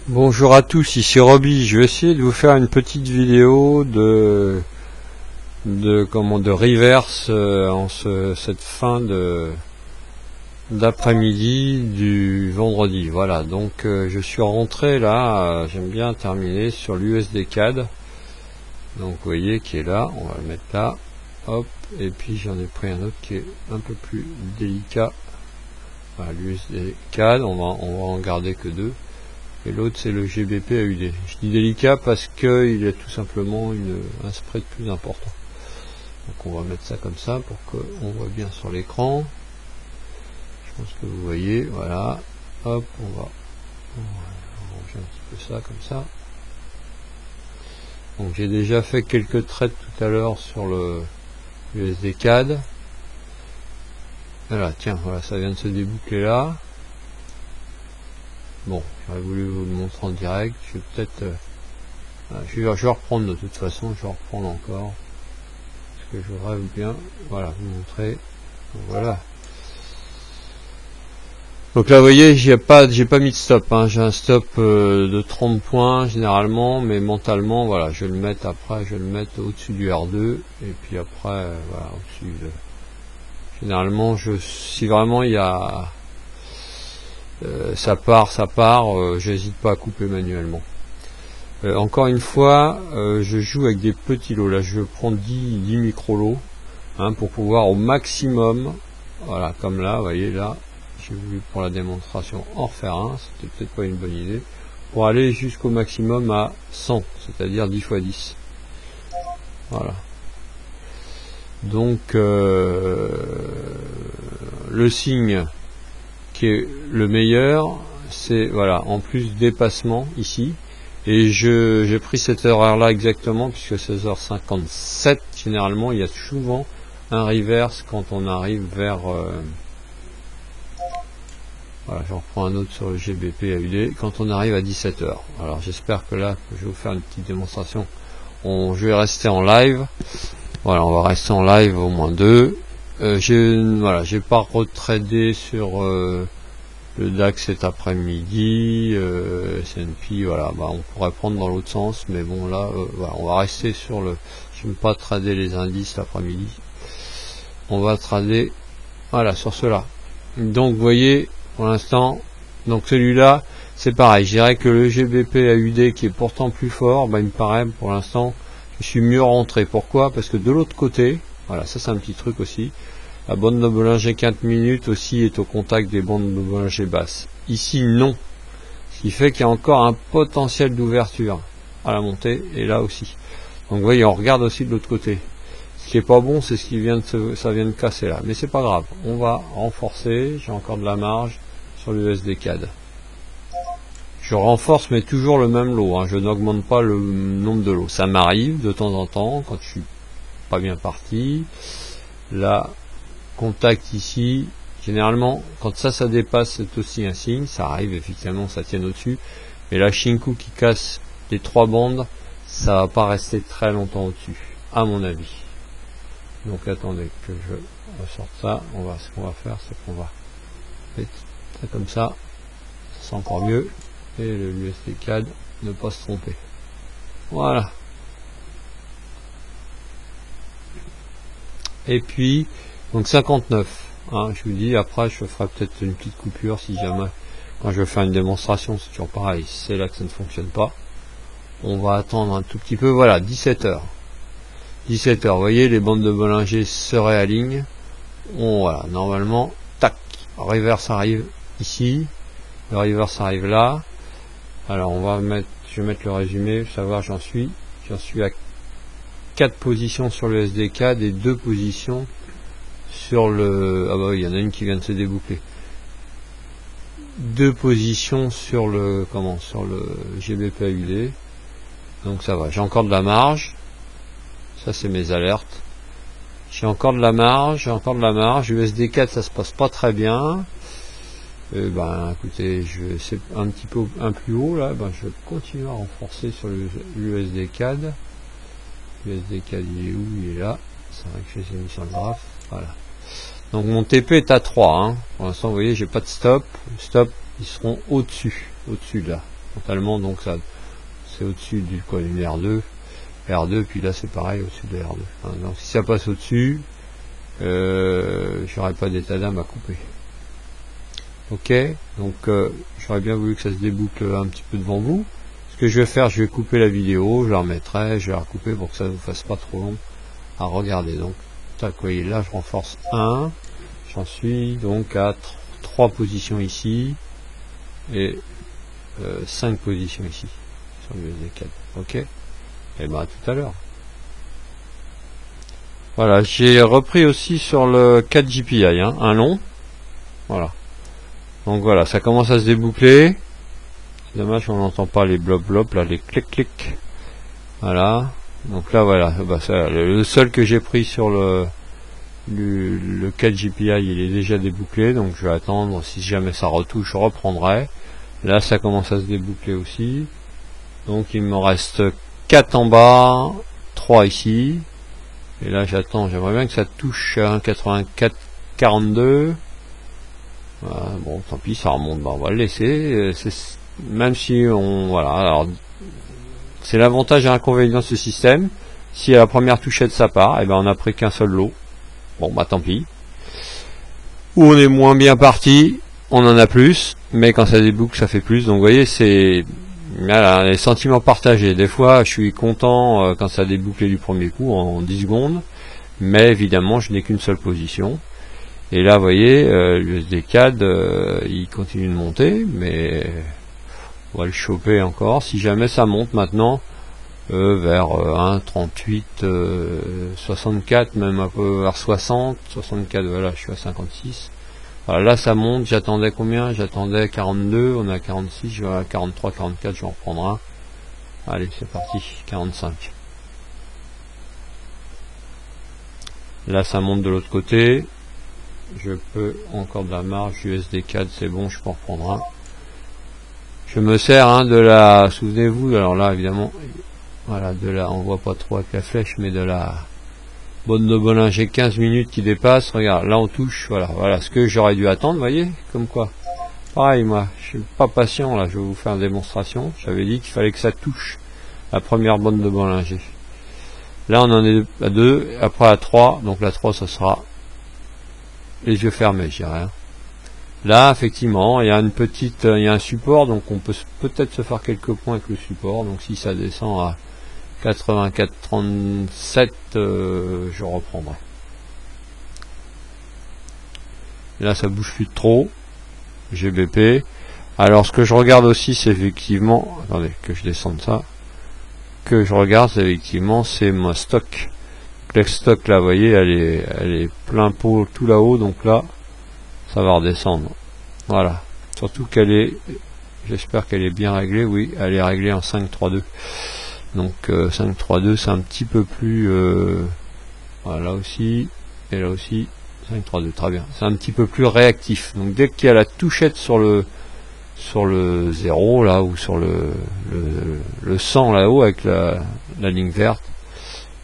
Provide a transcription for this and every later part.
Bonjour à tous, ici Roby. Je vais essayer de vous faire une petite vidéo de reverse cette fin d'après-midi du vendredi. Voilà, donc je suis rentré là, j'aime bien terminer sur l'USD CAD. Donc vous voyez qui est là, on va le mettre là. Hop, et puis j'en ai pris un autre qui est un peu plus délicat. Voilà, l'USD CAD, on va en garder que deux. Et l'autre c'est le GBP AUD. Je dis délicat parce qu'il a tout simplement un spread plus important. Donc on va mettre ça comme ça pour qu'on voit bien sur l'écran. Je pense que vous voyez, voilà. Hop, on va ranger un petit peu ça comme ça. Donc j'ai déjà fait quelques trades tout à l'heure sur le USD CAD. Voilà, tiens, voilà, ça vient de se déboucler là. Bon, j'aurais voulu vous le montrer en direct. Je vais peut-être, je vais reprendre de toute façon. Je vais reprendre encore parce que je voudrais bien, voilà, vous montrer. Donc, voilà. Donc là, vous voyez, j'ai pas mis de stop. Hein. J'ai un stop de 30 points généralement, mais mentalement, voilà, je vais le mettre après, je vais le mettre au-dessus du R2 et puis après, voilà, au-dessus. Généralement, si vraiment il y a ça part, j'hésite pas à couper manuellement. Encore une fois, je joue avec des petits lots. Là, je prends 10 micro lots hein, pour pouvoir au maximum, voilà, comme là, vous voyez là, j'ai voulu pour la démonstration en refaire un, c'était peut-être pas une bonne idée, pour aller jusqu'au maximum à 100, c'est-à-dire 10 x 10. Voilà. Donc, le signe qui est le meilleur, c'est voilà, en plus dépassement ici, et j'ai pris cette heure là exactement puisque 16h57 généralement il y a souvent un reverse quand on arrive vers voilà, je reprends un autre sur le GBP AUD quand on arrive à 17h. Alors j'espère que là je vais vous faire une petite démonstration. Je vais rester en live, voilà, on va rester en live au moins deux. J'ai pas retradé sur le DAX cet après-midi, S&P, voilà, on pourrait prendre dans l'autre sens, mais bon là, voilà, on va rester sur le. Je n'aime pas trader les indices l'après-midi. On va trader, voilà, sur cela. Donc vous voyez, pour l'instant, donc celui-là, c'est pareil. Je dirais que le GBP AUD qui est pourtant plus fort, il me paraît pour l'instant, je suis mieux rentré. Pourquoi? Parce que de l'autre côté, voilà, ça c'est un petit truc aussi. La bande de Bollinger 4 minutes aussi est au contact des bandes de Bollinger basses. Ici, non. Ce qui fait qu'il y a encore un potentiel d'ouverture à la montée, et là aussi. Donc vous voyez, on regarde aussi de l'autre côté. Ce qui est pas bon, c'est ce qui ça vient de casser là. Mais c'est pas grave. On va renforcer. J'ai encore de la marge sur l'USD CAD. Je renforce, mais toujours le même lot. Hein. Je n'augmente pas le nombre de lots. Ça m'arrive de temps en temps, quand je suis pas bien parti. Là, contact ici, généralement quand ça dépasse, c'est aussi un signe, ça arrive effectivement, ça tient au-dessus, mais la Shinku qui casse les trois bandes, ça va pas rester très longtemps au-dessus, à mon avis. Donc attendez que je ressorte ça. Ce qu'on va faire, c'est qu'on va mettre ça comme ça, c'est encore mieux, et le USD CAD ne pas se tromper. Voilà. Et puis donc 59, hein, je vous dis, après je ferai peut-être une petite coupure si jamais, quand je vais faire une démonstration, c'est toujours pareil, c'est là que ça ne fonctionne pas. On va attendre un tout petit peu, voilà, 17h. 17h, vous voyez, les bandes de Bollinger se réalignent. Voilà, normalement, tac, le reverse arrive ici, le reverse arrive là. Alors on va mettre, je vais mettre le résumé, savoir j'en suis à 4 positions sur le SD4 et 2 positions sur le. Ah bah oui, il y en a une qui vient de se déboucler. 2 positions sur le sur le GBP AUD. Donc ça va, j'ai encore de la marge. Ça c'est mes alertes. J'ai encore de la marge, USD4 ça se passe pas très bien. Écoutez, c'est un petit peu plus haut là, je vais continuer à renforcer sur l'USD4. l'USD4 il est où? Il est là. C'est vrai que je les ai mis sur le graphe. Voilà. Donc mon TP est à 3. Hein. Pour l'instant, vous voyez, j'ai pas de stop. Stop, ils seront au-dessus de là. frontalement, donc ça c'est au-dessus du R2, R2, puis là c'est pareil au-dessus de R2. Enfin, donc si ça passe au-dessus, j'aurais pas d'état d'âme à couper. Ok, donc j'aurais bien voulu que ça se déboucle un petit peu devant vous. Ce que je vais faire, je vais couper la vidéo, je la remettrai, je vais la recouper pour que ça ne vous fasse pas trop long à regarder. Donc, tac, vous voyez, là je renforce 1, j'en suis donc à 3 positions ici, et 5 positions ici, sur l'USD 4. Ok, et ben à tout à l'heure. Voilà, j'ai repris aussi sur le 4 GPI, hein, un long, voilà. Donc voilà, ça commence à se déboucler. C'est dommage qu'on n'entend pas les blop là, les clic. Voilà. Donc là voilà, bah ça, le seul que j'ai pris sur le 4 GPI, il est déjà débouclé, donc je vais attendre, si jamais ça retouche, je reprendrai. Là ça commence à se déboucler aussi. Donc il me reste 4 en bas, 3 ici. Et là j'attends, j'aimerais bien que ça touche à 1,8442. Voilà, bon tant pis, ça remonte, bah, on va le laisser. Même si on... Voilà, alors c'est l'avantage et l'inconvénient de ce système. Si à la première touchette ça part, et ben on a pris qu'un seul lot. Bon bah tant pis. Ou on est moins bien parti, on en a plus, mais quand ça déboucle ça fait plus. Donc vous voyez, c'est voilà, les sentiments partagés. Des fois je suis content quand ça a débouclé du premier coup en 10 secondes, mais évidemment je n'ai qu'une seule position. Et là vous voyez, l'USD CAD il continue de monter, mais on va le choper encore. Si jamais ça monte maintenant vers 1,38, 64, même un peu vers 60, 64, voilà, je suis à 56. Voilà, là ça monte, j'attendais combien? J'attendais 42, on est à 46, je vais à 43, 44, je vais en reprendre un. Allez, c'est parti, 45. Là ça monte de l'autre côté. Je peux encore de la marge, USD 4, c'est bon, je peux en reprendre un. Je me sers hein, de la, souvenez-vous, alors là évidemment, voilà, de la, on voit pas trop avec la flèche, mais de la bonne de Bollinger 15 minutes qui dépasse. Regarde, là on touche, voilà ce que j'aurais dû attendre, vous voyez, comme quoi. Pareil, moi, je suis pas patient là, je vais vous faire une démonstration. J'avais dit qu'il fallait que ça touche la première bonne de Bollinger. Là on en est à 2, après à 3, donc la 3 ça sera les yeux fermés, je dirais. Là, effectivement, il y a une petite, il y a un support, donc on peut peut-être se faire quelques points avec le support. Donc si ça descend à 84,37, je reprendrai. Et là, ça bouge plus de trop. GBP. Alors, ce que je regarde aussi, c'est effectivement, attendez, que je descende ça. Que je regarde, c'est effectivement, c'est mon stock. Le stock là, vous voyez, elle est plein pot tout là-haut, donc là. Ça va redescendre. Voilà. Surtout qu'elle est, j'espère qu'elle est bien réglée. Oui, elle est réglée en 5.3.2. Donc 5.3.2, c'est un petit peu plus, voilà, là aussi et là aussi 5.3.2, très bien. C'est un petit peu plus réactif. Donc dès qu'il y a la touchette sur le 0 là ou sur le 100 là-haut avec la ligne verte,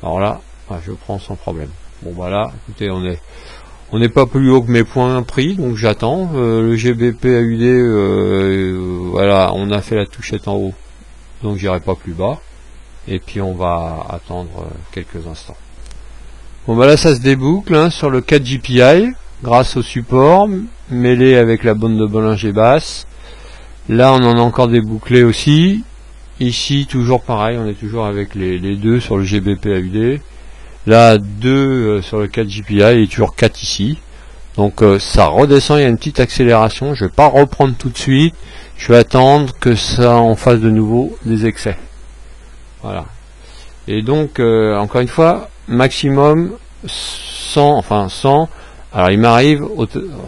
alors là, je prends sans problème. Bon voilà, écoutez, on n'est pas plus haut que mes points pris, donc j'attends. Le GBP AUD, voilà, on a fait la touchette en haut, donc j'irai pas plus bas. Et puis on va attendre quelques instants. Bon bah là ça se déboucle hein, sur le 4 GPI, grâce au support, mêlé avec la bonne de Bollinger basse. Là on en a encore débouclé aussi. Ici toujours pareil, on est toujours avec les deux sur le GBP AUD. Là 2 sur le 4 GPI et toujours 4 ici. Donc ça redescend, il y a une petite accélération. Je vais pas reprendre tout de suite. Je vais attendre que ça en fasse de nouveau des excès. Voilà. Et donc encore une fois, maximum 100, enfin 100. Alors il m'arrive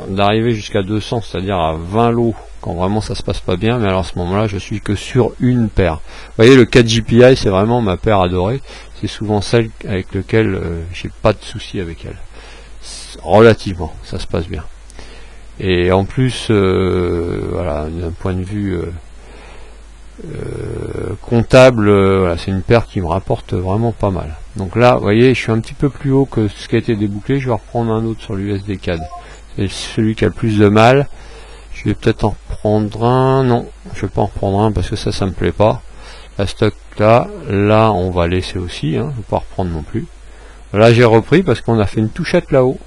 d'arriver jusqu'à 200, c'est-à-dire à 20 lots quand vraiment ça se passe pas bien, mais alors à ce moment-là, je suis que sur une paire. Vous voyez, le 4 GPI, c'est vraiment ma paire adorée. C'est souvent celle avec laquelle j'ai pas de soucis avec elle. Relativement, ça se passe bien. Et en plus, voilà, d'un point de vue comptable, voilà, c'est une paire qui me rapporte vraiment pas mal. Donc là, vous voyez, je suis un petit peu plus haut que ce qui a été débouclé. Je vais reprendre un autre sur l'USD CAD. C'est celui qui a le plus de mal. Je vais peut-être en reprendre un. Non, je vais pas en reprendre un parce que ça me plaît pas. La stock là, on va laisser aussi, hein, je vais pas reprendre non plus. Là j'ai repris parce qu'on a fait une touchette là-haut.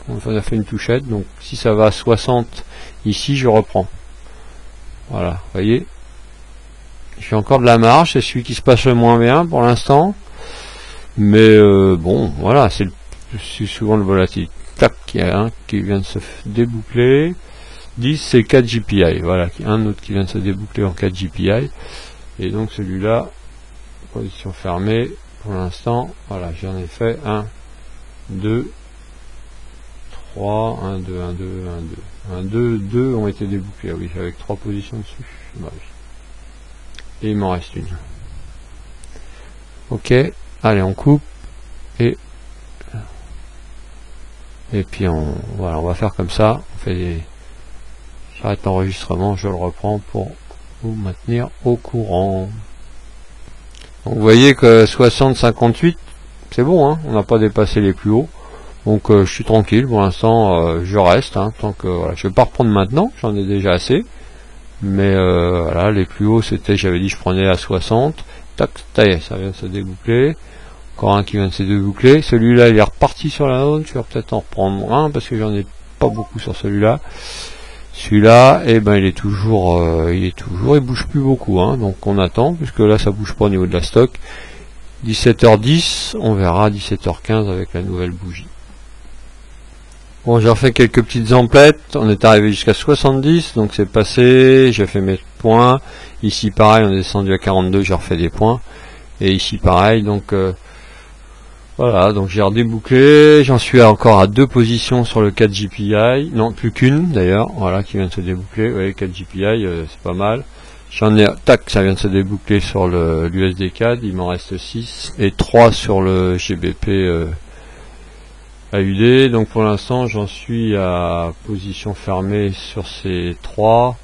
On a fait une touchette, donc si ça va à 60 ici, je reprends. Voilà, vous voyez. J'ai encore de la marge, c'est celui qui se passe le moins bien pour l'instant. Mais bon, voilà, c'est souvent le volatile. Tac, il y a un qui vient de se déboucler. 10 c'est 4 GPI, voilà, un autre qui vient de se déboucler en 4 GPI. Et donc celui-là, position fermée, pour l'instant, voilà, j'en ai fait 1, 2, 3, 1, 2, 1, 2, 1, 2. 1, 2, 2 ont été débouclés, ah oui, avec 3 positions dessus. Bah oui. Et il m'en reste une. Ok, allez, on coupe. Et puis voilà, on va faire comme ça. On fait des... J'arrête l'enregistrement, je le reprends pour vous maintenir au courant. Donc, vous voyez que 60-58, c'est bon, hein, on n'a pas dépassé les plus hauts. Donc je suis tranquille pour l'instant, je reste. Hein, tant que voilà, je vais pas reprendre maintenant, j'en ai déjà assez. Mais voilà, les plus hauts c'était, j'avais dit je prenais à 60. Tac, ça y est, ça vient de se déboucler. Encore un qui vient de se déboucler. Celui-là il est reparti sur la zone. Je vais peut-être en reprendre un parce que j'en ai pas beaucoup sur celui-là. Celui-là, eh ben il bouge plus beaucoup, hein, donc on attend, puisque là ça bouge pas au niveau de la stock. 17h10, on verra 17h15 avec la nouvelle bougie. Bon, j'ai refait quelques petites emplettes, on est arrivé jusqu'à 70, donc c'est passé, j'ai fait mes points. Ici pareil, on est descendu à 42, j'ai refait des points. Et ici pareil, donc voilà, donc j'ai redébouclé, j'en suis encore à 2 positions sur le 4 GPI, non plus qu'une d'ailleurs, voilà, qui vient de se déboucler, vous voyez 4 GPI, c'est pas mal. J'en ai, tac, ça vient de se déboucler sur l'USD CAD, il m'en reste 6, et 3 sur le GBP AUD, donc pour l'instant j'en suis à position fermée sur ces 3,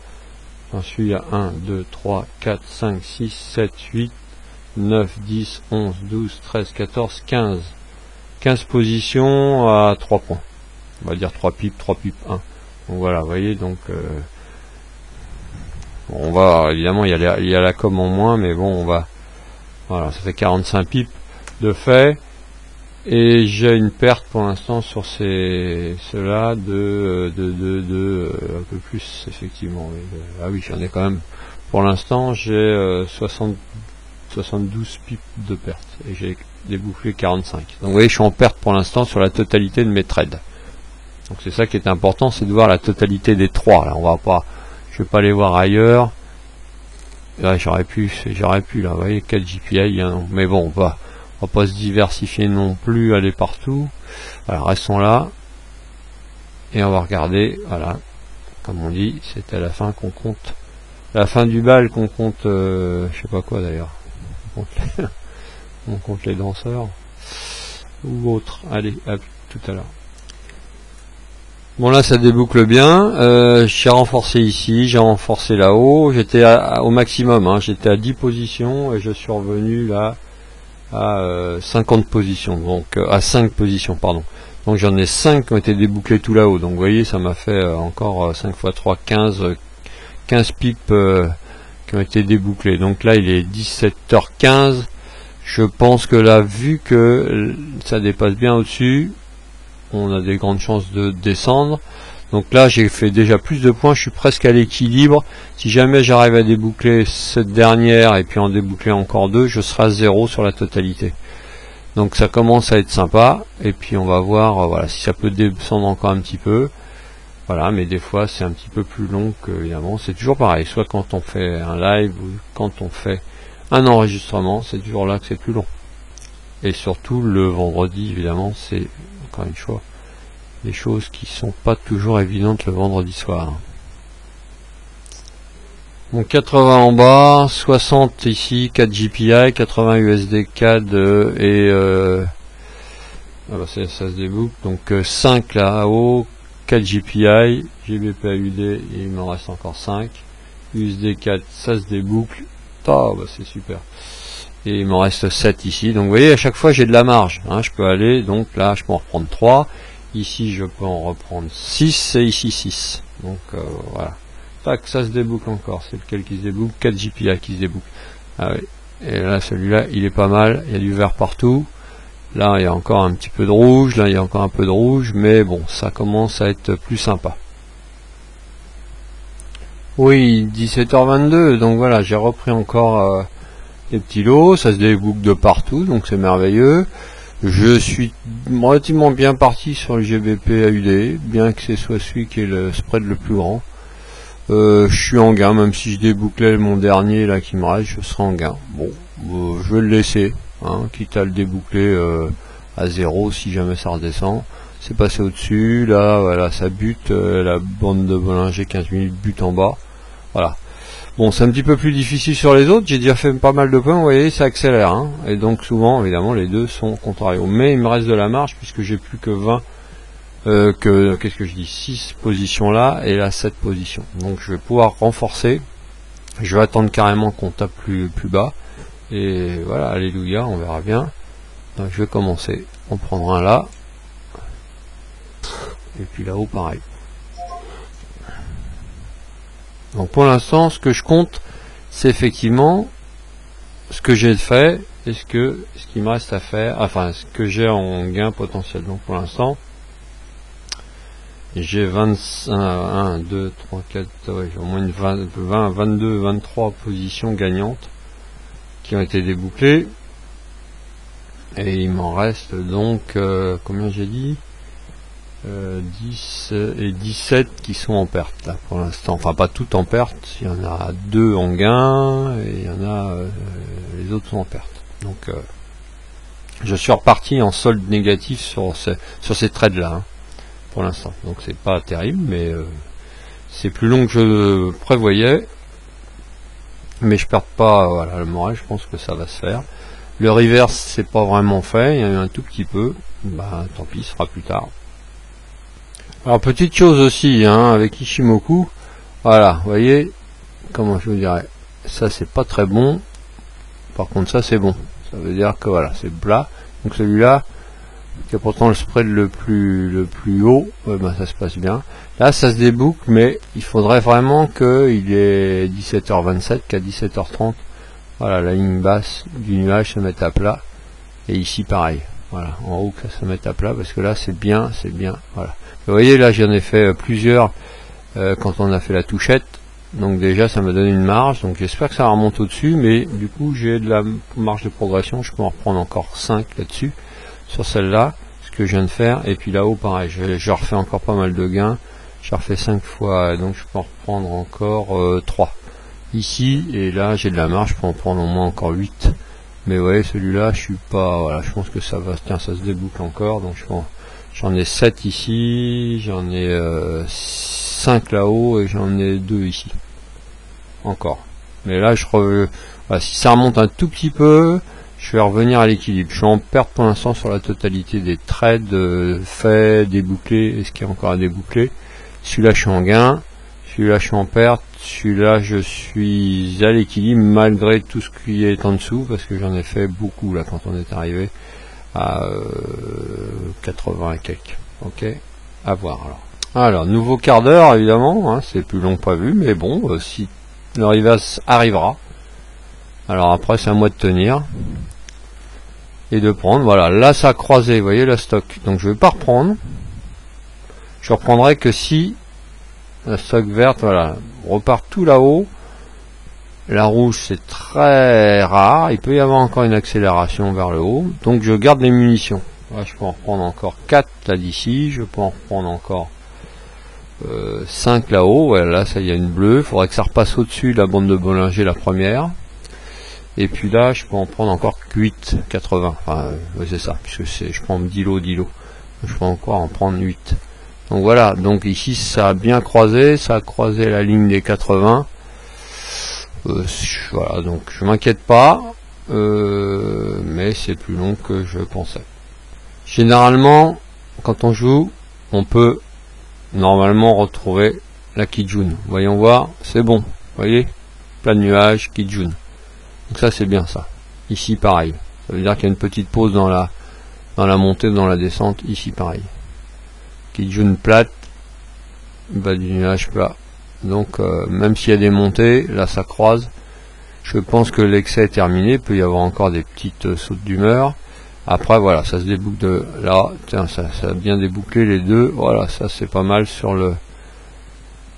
j'en suis à 1, 2, 3, 4, 5, 6, 7, 8, 9, 10, 11, 12, 13, 14, 15. 15 positions à 3 points. On va dire 3 pips, 1. Donc voilà, vous voyez, donc bon, on va, évidemment, il y a la com en moins, mais bon, on va, voilà, ça fait 45 pips de fait. Et j'ai une perte pour l'instant sur ceux-là de un peu plus, effectivement. Ah oui, j'en ai quand même, pour l'instant, j'ai 72 pips de perte et j'ai débouclé 45. Donc vous voyez, je suis en perte pour l'instant sur la totalité de mes trades. Donc c'est ça qui est important, c'est de voir la totalité des 3. Là, on va pas, je vais pas les voir ailleurs. Là, j'aurais pu là, vous voyez, 4 GPI, hein, mais bon, on va pas se diversifier non plus, aller partout. Alors restons là et on va regarder, voilà, comme on dit, c'est à la fin qu'on compte, la fin du bal qu'on compte, je sais pas quoi d'ailleurs. On compte les danseurs ou autres. Allez, à tout à l'heure. Bon, là ça déboucle bien. J'ai renforcé ici, j'ai renforcé là-haut. J'étais au maximum, hein. J'étais à 10 positions et je suis revenu là à 50 positions, donc à 5 positions, pardon. Donc j'en ai 5 qui ont été débouclés tout là-haut. Donc vous voyez, ça m'a fait encore 5 x 3, 15 pips qui ont été débouclés. Donc là il est 17h15. Je pense que là, vu que ça dépasse bien au-dessus, on a des grandes chances de descendre. Donc là j'ai fait déjà plus de points, je suis presque à l'équilibre. Si jamais j'arrive à déboucler cette dernière et puis en déboucler encore 2, je serai à 0 sur la totalité. Donc ça commence à être sympa, et puis on va voir voilà, si ça peut descendre encore un petit peu. Voilà, mais des fois c'est un petit peu plus long que, évidemment, c'est toujours pareil, soit quand on fait un live ou quand on fait un enregistrement, c'est toujours là que c'est plus long. Et surtout le vendredi, évidemment, c'est encore une fois des choses qui sont pas toujours évidentes le vendredi soir. Donc 80 en bas, 60 ici, 4 GPI, 80 USD CAD et ça se déboucle. Donc 5 là-haut, 4 GPI, GBP AUD, et il m'en reste encore 5. USD CAD, ça se déboucle. Oh, bah c'est super. Et il m'en reste 7 ici. Donc vous voyez, à chaque fois j'ai de la marge. Hein, je peux aller, donc là je peux en reprendre 3. Ici je peux en reprendre 6 et ici 6. Donc voilà. tac, ça se déboucle encore. C'est lequel qui se déboucle? 4 JPI qui se déboucle. Ah oui. Et là, celui-là, il est pas mal. Il y a du vert partout. Là, il y a encore un petit peu de rouge. Là, il y a encore un peu de rouge. Mais bon, ça commence à être plus sympa. Oui, 17h22. Donc voilà, j'ai repris encore les petits lots. Ça se déboucle de partout. Donc c'est merveilleux. Je suis relativement bien parti sur le GBP AUD, bien que ce soit celui qui est le spread le plus grand. Je suis en gain, même si je débouclais mon dernier là qui me reste, je serai en gain. Bon, je vais le laisser, hein, quitte à le déboucler à 0 si jamais ça redescend. C'est passé au-dessus, là, voilà, ça bute, la bande de Bollinger 15 minutes bute en bas. Voilà. Bon, c'est un petit peu plus difficile sur les autres, j'ai déjà fait pas mal de points, vous voyez, ça accélère, hein, et donc souvent, évidemment, les deux sont contrarios. Mais il me reste de la marge, puisque j'ai plus que 20, qu'est-ce que je dis, 6 positions là, et là 7 positions. Donc je vais pouvoir renforcer, je vais attendre carrément qu'on tape plus bas, et voilà, alléluia, on verra bien. Donc je vais commencer, on prendra un là, et puis là-haut pareil. Donc pour l'instant, ce que je compte, c'est effectivement ce que j'ai fait et ce qui me reste à faire, enfin ce que j'ai en gain potentiel. Donc pour l'instant, j'ai 1, 2, 3, 4, ouais, j'ai au moins une 20, 22, 23 positions gagnantes qui ont été débouclées. Et il m'en reste donc, combien j'ai dit 10 et 17 qui sont en perte là pour l'instant, enfin pas toutes en perte, il y en a 2 en gain et il y en a les autres sont en perte. Donc je suis reparti en solde négatif sur ces trades là, hein, pour l'instant. Donc c'est pas terrible, mais c'est plus long que je prévoyais, mais je perds pas voilà, le moral, je pense que ça va se faire. Le reverse c'est pas vraiment fait, il y a eu un tout petit peu, bah tant pis, ce sera plus tard. Alors petite chose aussi, hein, avec Ishimoku, voilà, vous voyez, comment je vous dirais, ça c'est pas très bon, par contre ça c'est bon, ça veut dire que voilà, c'est plat, donc celui-là, qui a pourtant le spread le plus haut, ben, ça se passe bien, là ça se déboucle, mais il faudrait vraiment qu'il est 17h27, qu'à 17h30, voilà, la ligne basse du nuage se mette à plat, et ici pareil, voilà, en haut que ça se mette à plat, parce que là c'est bien, voilà. Vous voyez là j'en ai fait plusieurs quand on a fait la touchette, donc déjà ça me donne une marge, donc j'espère que ça remonte au dessus, mais du coup j'ai de la marge de progression, je peux en reprendre encore 5 là dessus, sur celle-là, ce que je viens de faire, et puis là-haut pareil, je refais encore pas mal de gains, je refais 5 fois, donc je peux en reprendre encore 3 ici, et là j'ai de la marge, je peux en prendre au moins encore 8, mais vous voyez celui-là je suis pas, voilà, je pense que ça va, tiens ça se déboucle encore, donc je pense. J'en ai 7 ici, j'en ai 5 là-haut et j'en ai 2 ici. Encore. Mais là, voilà, si ça remonte un tout petit peu, je vais revenir à l'équilibre. Je suis en perte pour l'instant sur la totalité des trades faits, débouclés et ce qui est encore à déboucler. Celui-là, je suis en gain. Celui-là, je suis en perte. Celui-là, je suis à l'équilibre malgré tout ce qui est en dessous parce que j'en ai fait beaucoup là quand on est arrivé à 80 et quelques. Ok, à voir alors nouveau quart d'heure évidemment, hein, c'est plus long que prévu, mais bon, si le reverse arrivera, alors après c'est à moi de tenir et de prendre. Voilà, là ça a croisé, vous voyez la stock, donc je vais pas reprendre, je reprendrai que si la stock verte, voilà, repart tout là-haut. La rouge c'est très rare, il peut y avoir encore une accélération vers le haut, donc je garde les munitions. Là, je peux en reprendre encore 4 là d'ici, je peux en reprendre encore 5 là-haut, voilà, là ça y a une bleue, il faudrait que ça repasse au-dessus de la bande de Bollinger la première. Et puis là je peux en prendre encore 8, 80, enfin c'est ça, puisque je prends 10 lots, je peux encore en prendre 8. Donc voilà, donc ici ça a bien croisé, ça a croisé la ligne des 80. Voilà, donc je m'inquiète pas, mais c'est plus long que je pensais. Généralement, quand on joue, on peut normalement retrouver la Kijun. Voyons voir, c'est bon, vous voyez, plein de nuages, Kijun. Donc ça c'est bien ça. Ici pareil, ça veut dire qu'il y a une petite pause dans la montée, dans la descente, ici pareil. Kijun plate, bas du nuage plat, Donc même s'il y a des montées, là ça croise. Je pense que l'excès est terminé. Il peut y avoir encore des petites sautes d'humeur. Après voilà, ça se déboucle de là. Tiens, ça a bien débouclé les deux. Voilà, ça c'est pas mal sur le.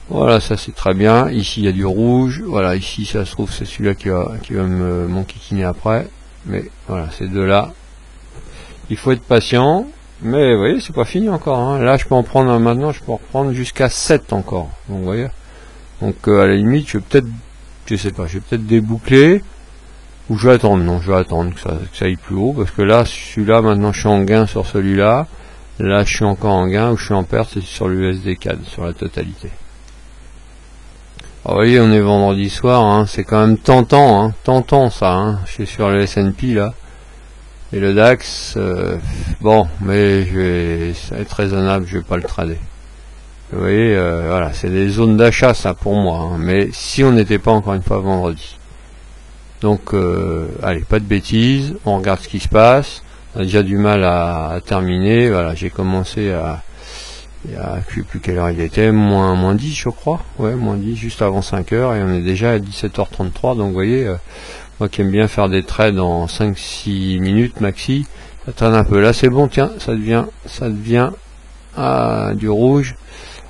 Voilà, ça c'est très bien. Ici il y a du rouge. Voilà, ici ça se trouve c'est celui-là qui va m'enquiquiner après. Mais voilà, ces deux-là. Il faut être patient. Mais vous voyez, c'est pas fini encore. Hein. Là, je peux en prendre maintenant. Je peux en prendre jusqu'à 7 encore. Donc vous voyez. Donc à la limite, je vais peut-être, je sais pas, je vais peut-être déboucler. Ou je vais attendre. Non, je vais attendre que ça aille plus haut. Parce que là, celui-là, maintenant, je suis en gain sur celui-là. Là, je suis encore en gain. Ou je suis en perte, c'est sur l'USD CAD, sur la totalité. Alors, vous voyez, on est vendredi soir. Hein, c'est quand même tentant. Hein, tentant ça. Hein. Je suis sur le S&P là. Et le DAX, bon, mais ça va être raisonnable, je vais pas le trader. Vous voyez, voilà, c'est des zones d'achat ça pour moi, hein, mais si on n'était pas encore une fois vendredi. Donc, allez, pas de bêtises, on regarde ce qui se passe. On a déjà du mal à terminer, voilà, j'ai commencé je sais plus quelle heure il était, moins 10 je crois, ouais, moins 10, juste avant 5 heures, et on est déjà à 17h33, donc vous voyez... moi qui aime bien faire des trades en 5-6 minutes maxi, ça traîne un peu. Là c'est bon, tiens, ça devient du rouge.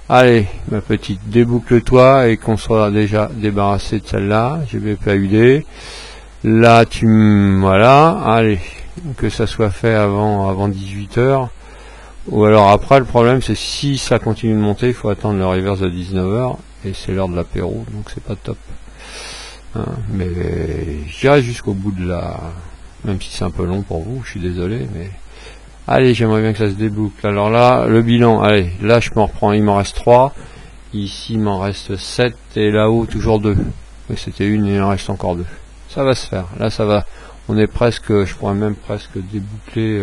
Allez, ma petite, déboucle-toi et qu'on soit déjà débarrassé de celle-là. GBPAUD. Là, voilà, allez, que ça soit fait avant 18h. Ou alors après, le problème c'est si ça continue de monter, il faut attendre le reverse de 19h. Et c'est l'heure de l'apéro, donc c'est pas top. Hein, mais j'irai jusqu'au bout de la... Même si c'est un peu long pour vous, je suis désolé, mais... Allez, j'aimerais bien que ça se déboucle. Alors là, le bilan, allez, là je m'en reprends, il m'en reste 3. Ici, il m'en reste 7. Et là-haut, toujours 2. Oui, c'était une et il en reste encore 2. Ça va se faire. Là, ça va... On est presque... Je pourrais même presque déboucler...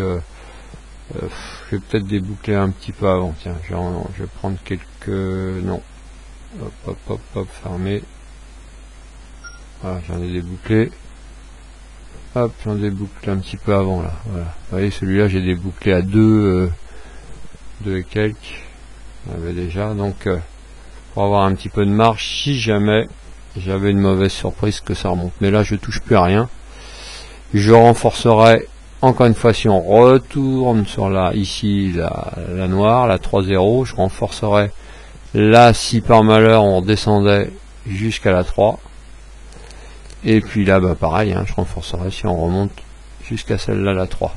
je vais peut-être déboucler un petit peu avant. Tiens, je vais prendre quelques... Non. Hop, fermé. Voilà, j'en ai débouclé. Hop, j'en débouclé un petit peu avant là. Voilà. Vous voyez, celui-là, j'ai débouclé à 2 et quelques. On avait déjà. Donc, pour avoir un petit peu de marge, si jamais j'avais une mauvaise surprise que ça remonte. Mais là, je touche plus à rien. Je renforcerai encore une fois si on retourne sur ici la noire, la 3-0. Je renforcerai là si par malheur on descendait jusqu'à la 3. Et puis là, bah pareil, hein, je renforcerai si on remonte jusqu'à celle-là, la 3.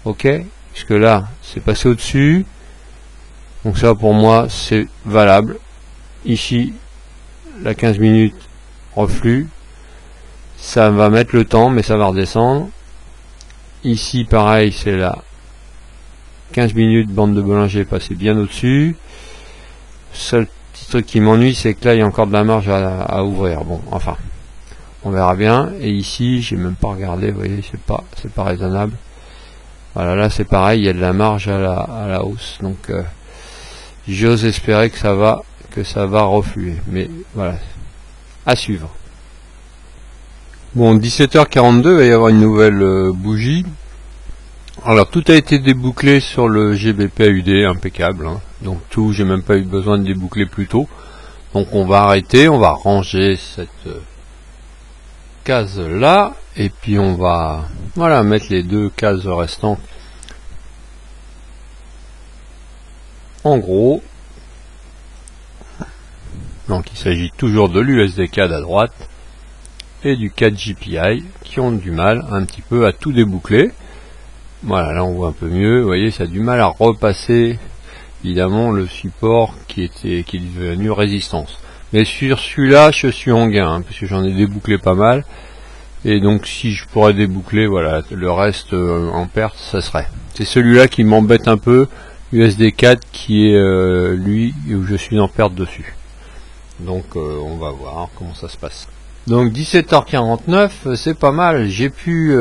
Ok, puisque là, c'est passé au-dessus. Donc ça, pour moi, c'est valable. Ici, la 15 minutes, reflux. Ça va mettre le temps, mais ça va redescendre. Ici, pareil, c'est la 15 minutes, bande de Bollinger passée bien au-dessus. Seul petit truc qui m'ennuie, c'est que là, il y a encore de la marge à ouvrir. Bon, enfin... On verra bien. Et ici, j'ai même pas regardé. Vous voyez, c'est pas raisonnable. Voilà, là c'est pareil. Il y a de la marge à la hausse. Donc, j'ose espérer que ça va refluer. Mais voilà, à suivre. Bon, 17h42, il va y avoir une nouvelle bougie. Alors, tout a été débouclé sur le GBPAUD, impeccable. Hein. Donc tout, j'ai même pas eu besoin de déboucler plus tôt. Donc on va arrêter, on va ranger cette case là et puis on va voilà mettre les 2 cases restantes en gros. Donc il s'agit toujours de l'USD CAD à droite et du CAD JPY qui ont du mal un petit peu à tout déboucler. Voilà, là on voit un peu mieux, vous voyez, ça a du mal à repasser évidemment le support qui est devenu résistance. Mais sur celui-là, je suis en gain, hein, parce que j'en ai débouclé pas mal. Et donc si je pourrais déboucler, voilà, le reste en perte, ça serait. C'est celui-là qui m'embête un peu, USD 4 qui est lui où je suis en perte dessus. Donc on va voir comment ça se passe. Donc 17h49, c'est pas mal. J'ai pu,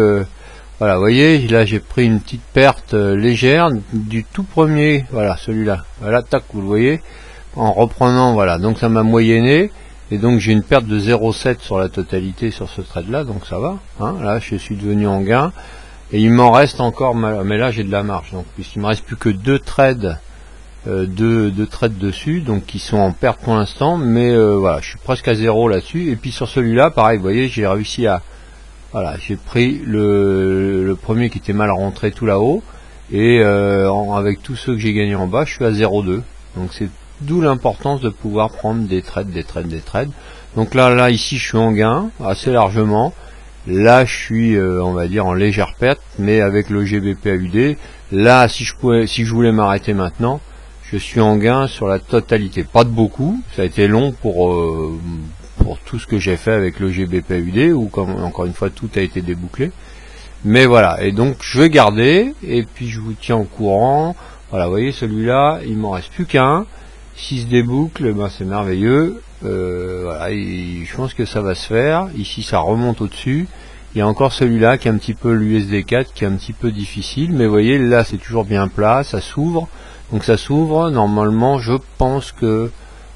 voilà, vous voyez, là j'ai pris une petite perte légère du tout premier, voilà, celui-là. Voilà, tac, vous le voyez. En reprenant, voilà, donc ça m'a moyenné et donc j'ai une perte de 0,7 sur la totalité sur ce trade là, donc ça va, hein, là je suis devenu en gain et il m'en reste encore, mais là j'ai de la marge, donc puisqu'il me reste plus que 2 trades deux trades dessus, donc qui sont en perte pour l'instant, mais voilà, je suis presque à 0 là-dessus. Et puis sur celui-là, pareil, vous voyez, j'ai réussi à, voilà, j'ai pris le premier qui était mal rentré tout là-haut, et avec tous ceux que j'ai gagnés en bas, je suis à 0,2. Donc c'est d'où l'importance de pouvoir prendre des trades. Donc là ici je suis en gain assez largement. Là je suis on va dire en légère perte, mais avec le GBP/AUD, là si je voulais m'arrêter maintenant, je suis en gain sur la totalité. Pas de beaucoup, ça a été long pour tout ce que j'ai fait avec le GBP/AUD, où comme encore une fois tout a été débouclé. Mais voilà, et donc je vais garder, et puis je vous tiens au courant. Voilà, vous voyez, celui-là, il m'en reste plus qu'un. S'il se déboucle, ben c'est merveilleux. Voilà, je pense que ça va se faire. Ici, ça remonte au-dessus. Il y a encore celui-là qui est un petit peu l'USD4, qui est un petit peu difficile. Mais vous voyez, là, c'est toujours bien plat, ça s'ouvre. Donc ça s'ouvre. Normalement, je pense que...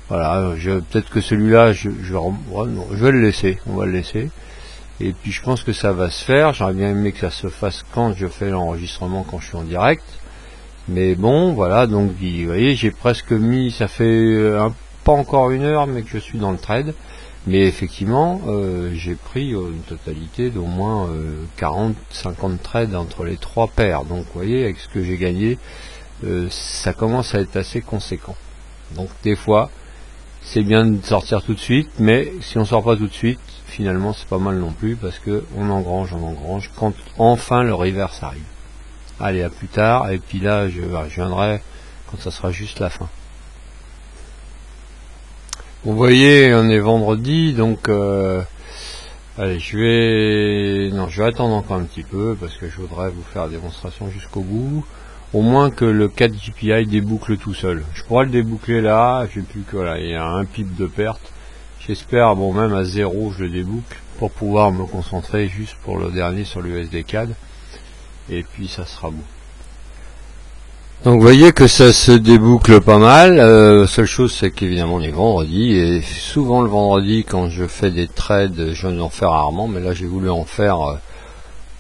Voilà, peut-être que celui-là, je vais le laisser. On va le laisser. Et puis je pense que ça va se faire. J'aurais bien aimé que ça se fasse quand je fais l'enregistrement, quand je suis en direct. Mais bon, voilà, donc vous voyez, j'ai presque mis, ça fait pas encore 1 heure, mais que je suis dans le trade. Mais effectivement, j'ai pris une totalité d'au moins 40-50 trades entre les 3 paires. Donc vous voyez, avec ce que j'ai gagné, ça commence à être assez conséquent. Donc des fois, c'est bien de sortir tout de suite, mais si on sort pas tout de suite, finalement c'est pas mal non plus, parce que on engrange quand enfin le reverse arrive. Allez, à plus tard, et puis là je viendrai quand ça sera juste la fin. Vous voyez, on est vendredi, donc allez, je vais attendre encore un petit peu, parce que je voudrais vous faire la démonstration jusqu'au bout. Au moins que le 4 GPI déboucle tout seul. Je pourrais le déboucler là, j'ai plus que voilà, il y a un pip de perte. J'espère, bon, même à 0 je le déboucle pour pouvoir me concentrer juste pour le dernier sur l'USD4, et puis ça sera bon. Donc vous voyez que ça se déboucle pas mal. Seule chose, c'est qu'évidemment on est vendredi, et souvent le vendredi quand je fais des trades, je n'en fais rarement, mais là j'ai voulu en faire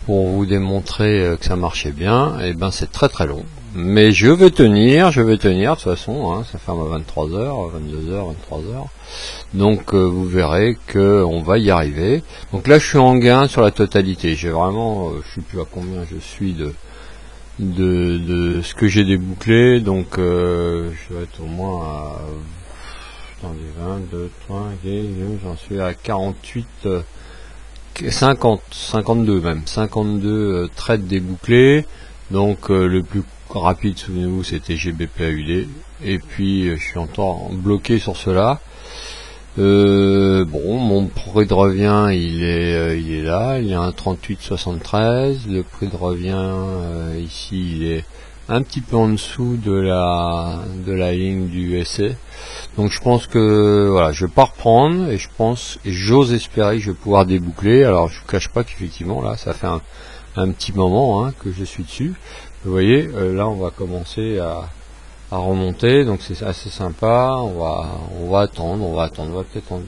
pour vous démontrer que ça marchait bien. Et ben c'est très long, mais je vais tenir de toute façon, hein, ça ferme à 23h, 22h, 23h. Donc vous verrez que on va y arriver. Donc là je suis en gain sur la totalité. J'ai vraiment, je sais plus à combien je suis de ce que j'ai débouclé. Donc je vais être au moins à, attendez, 22, 3, j'en suis à 48, 52 même, 52 trades débouclés. Donc le plus rapide, souvenez-vous, c'était GBP/AUD, et puis je suis encore bloqué sur cela. Bon, mon prix de revient il est là, il y a un 38,73. Le prix de revient ici il est un petit peu en dessous de la ligne du SA. Donc je pense que voilà, je vais pas reprendre, et je pense, et j'ose espérer que je vais pouvoir déboucler. Alors je vous cache pas qu'effectivement là ça fait un petit moment hein, que je suis dessus. Vous voyez, là on va commencer à remonter, donc c'est assez sympa. On va attendre, on va peut-être en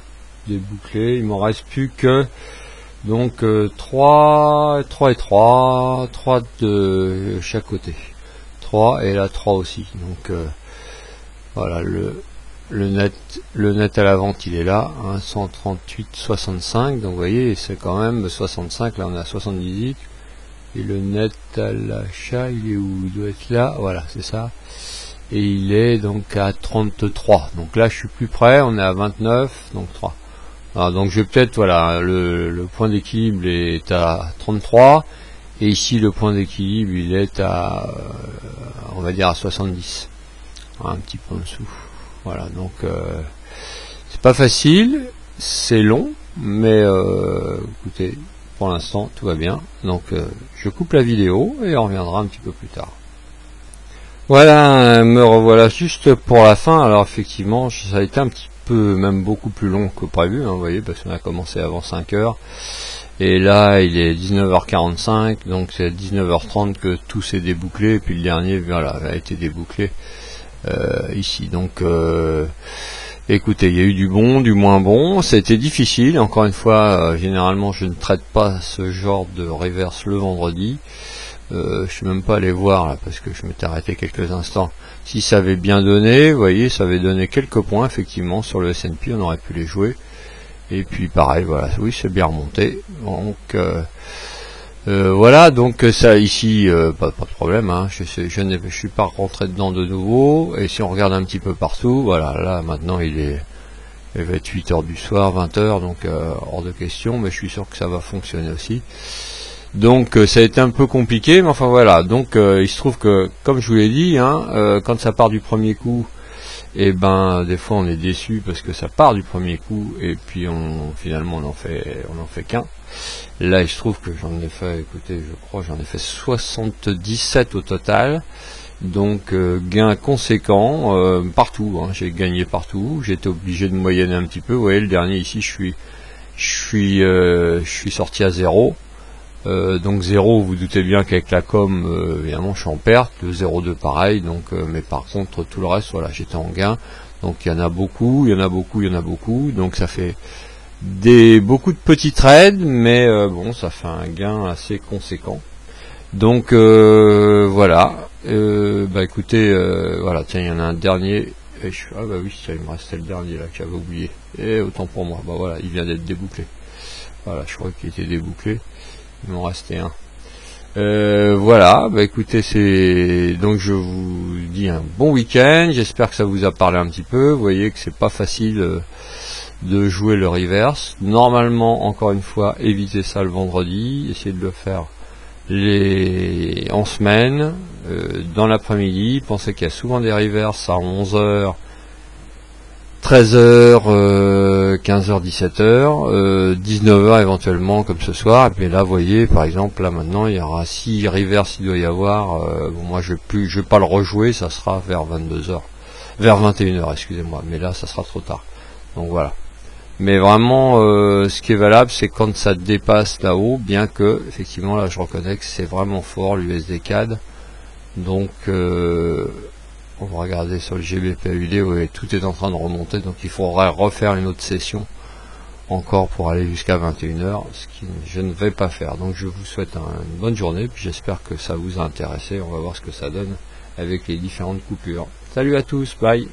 déboucler. Il m'en reste plus que donc 3 et 3 de chaque côté, 3 et là 3 aussi. Donc voilà, le net à la vente il est là, hein, 138,65. donc vous voyez c'est quand même 65, là on est à 78, et le net à l'achat il est où? Il doit être là, voilà, c'est ça. Et il est donc à 33. Donc là je suis plus près, on est à 29, donc 3. Alors, donc je vais peut-être, voilà, le point d'équilibre est à 33, et ici le point d'équilibre il est à on va dire à 70, un petit peu en dessous. Voilà, donc c'est pas facile, c'est long, mais écoutez, pour l'instant tout va bien. Donc je coupe la vidéo et on reviendra un petit peu plus tard. Voilà, me revoilà juste pour la fin. Alors effectivement, ça a été un petit peu, même beaucoup plus long que prévu, hein, vous voyez, parce qu'on a commencé avant 5 heures. Et là, il est 19h45, donc c'est à 19h30 que tout s'est débouclé, et puis le dernier, voilà, a été débouclé ici. Donc, écoutez, il y a eu du bon, du moins bon. Ça a été difficile, encore une fois, généralement je ne traite pas ce genre de reverse le vendredi. je suis même pas allé voir là parce que je m'étais arrêté quelques instants. Si ça avait bien donné, vous voyez, ça avait donné quelques points effectivement sur le S&P, on aurait pu les jouer. Et puis pareil, voilà, oui, c'est bien remonté. Donc voilà, donc ça ici, pas de problème, hein, je suis pas rentré dedans de nouveau. Et si on regarde un petit peu partout, voilà, là maintenant il va être 8 heures du soir, 20 heures, donc hors de question, mais je suis sûr que ça va fonctionner aussi. Donc ça a été un peu compliqué, mais enfin voilà, donc il se trouve que, comme je vous l'ai dit, hein, quand ça part du premier coup, et ben des fois on est déçu parce que ça part du premier coup, et puis finalement on en fait qu'un. Là il se trouve que j'en ai fait, écoutez, je crois j'en ai fait 77 au total. Donc gain conséquent partout, hein, j'ai gagné partout, j'étais obligé de moyenner un petit peu. Vous voyez, le dernier ici je suis sorti à 0. Donc 0, vous doutez bien qu'avec la com, évidemment je suis en perte, le 0,2 pareil, donc mais par contre tout le reste, voilà, j'étais en gain. Donc il y en a beaucoup, donc ça fait beaucoup de petits trades, mais bon, ça fait un gain assez conséquent. Donc voilà, bah écoutez, voilà, tiens, il y en a un dernier, ah bah oui, tiens, il me restait le dernier là que j'avais oublié, et autant pour moi, bah voilà, il vient d'être débouclé. Voilà, je crois qu'il était débouclé. Il m'en restait un. Voilà, bah écoutez, donc je vous dis un bon week-end. J'espère que ça vous a parlé un petit peu. Vous voyez que c'est pas facile de jouer le reverse. Normalement, encore une fois, évitez ça le vendredi. Essayez de le faire en semaine, dans l'après-midi. Pensez qu'il y a souvent des reverses à 11h. 13h, 15h, 17h, 19h éventuellement comme ce soir. Et puis là, vous voyez, par exemple, là maintenant, il y aura 6 reverse, il doit y avoir. Bon, moi, je vais pas le rejouer, ça sera vers 22h, vers 21h, excusez-moi. Mais là, ça sera trop tard. Donc voilà. Mais vraiment, ce qui est valable, c'est quand ça dépasse là-haut, bien que, effectivement, là, je reconnais que c'est vraiment fort l'USD CAD. Donc on va regarder sur le GBPUD, oui, tout est en train de remonter, donc il faudra refaire une autre session encore pour aller jusqu'à 21h, ce que je ne vais pas faire. Donc je vous souhaite une bonne journée, puis j'espère que ça vous a intéressé. On va voir ce que ça donne avec les différentes coupures. Salut à tous, bye.